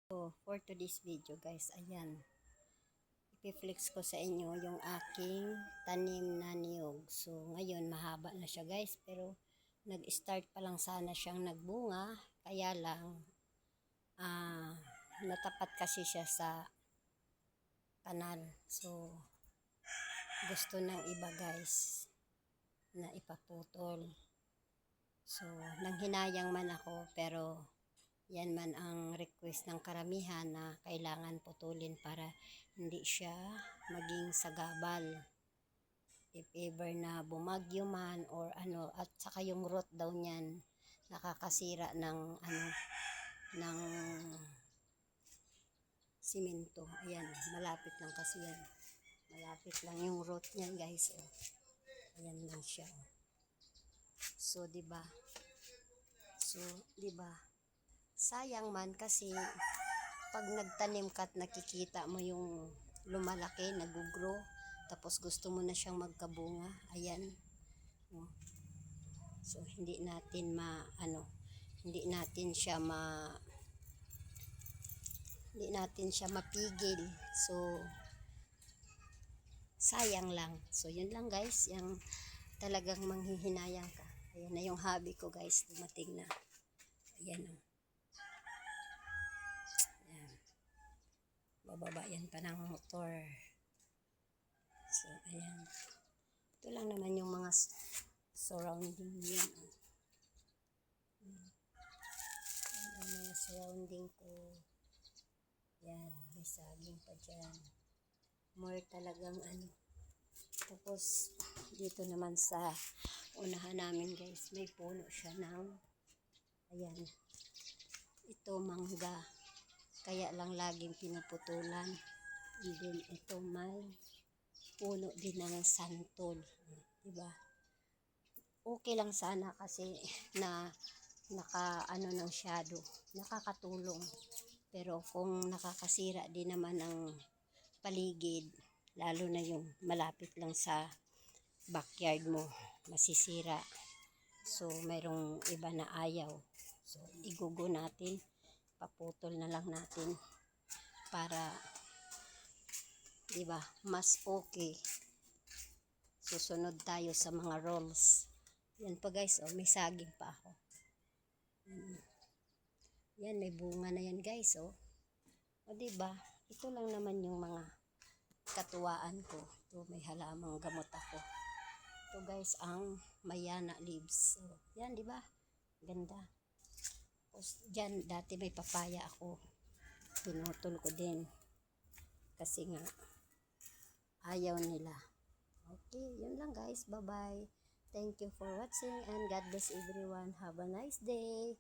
So, for today's video guys, ayan, ipiflex ko sa inyo yung aking tanim na niyog. So, ngayon mahaba na siya guys, pero nag-start pa lang sana siyang nagbunga, kaya lang natapat kasi siya sa kanal. So, gusto ng iba guys na ipaputol. So, nanghinayang man ako, pero yan man ang request ng karamihan na kailangan putulin para hindi siya maging sagabal. If ever na bumagyo man or ano, at saka yung root daw niyan nakakasira ng ng simento. Ayan, malapit lang kasi yan. Malapit lang yung root niyan guys. Oh. Ayan lang siya. Oh. So, 'di ba? Sayang man kasi pag nagtanim ka at nakikita mo yung lumalaki, nag-grow, tapos gusto mo na siyang magkabunga, ayan. So hindi natin mapigil. So sayang lang. So yun lang guys, yung talagang manghihinayang ka. Ayan na yung hobby ko guys, dumating na. Ayan o. Bababa yan pa ng motor. So, ayan. Ito lang naman yung mga surrounding yan. Ayan ang mga surrounding ko. Yan, may saging pa dyan. More talagang Tapos, dito naman sa unahan namin guys, may puno siya ng, ayan, ito mangga. Kaya lang laging pinuputulan. And then ito may puno din ng santol. Diba? Okay lang sana kasi na ng shadow. Nakakatulong. Pero kung nakakasira din naman ng paligid, lalo na yung malapit lang sa backyard mo, masisira. So, mayroong iba na ayaw. So, igugo natin. Paputol na lang natin para, diba, mas okay. Susunod tayo sa mga rolls. Yan pa guys, oh, may saging pa ako. Yan, may bunga na yan guys, oh. O diba, ito lang naman yung mga katuwaan ko. Ito, may halamang gamot ako. Ito guys, ang mayana leaves. So, yan, diba? Ganda. Tapos, dyan, dati may papaya ako. Pinutol ko din. Kasi nga, ayaw nila. Okay, yun lang guys. Bye-bye. Thank you for watching and God bless everyone. Have a nice day.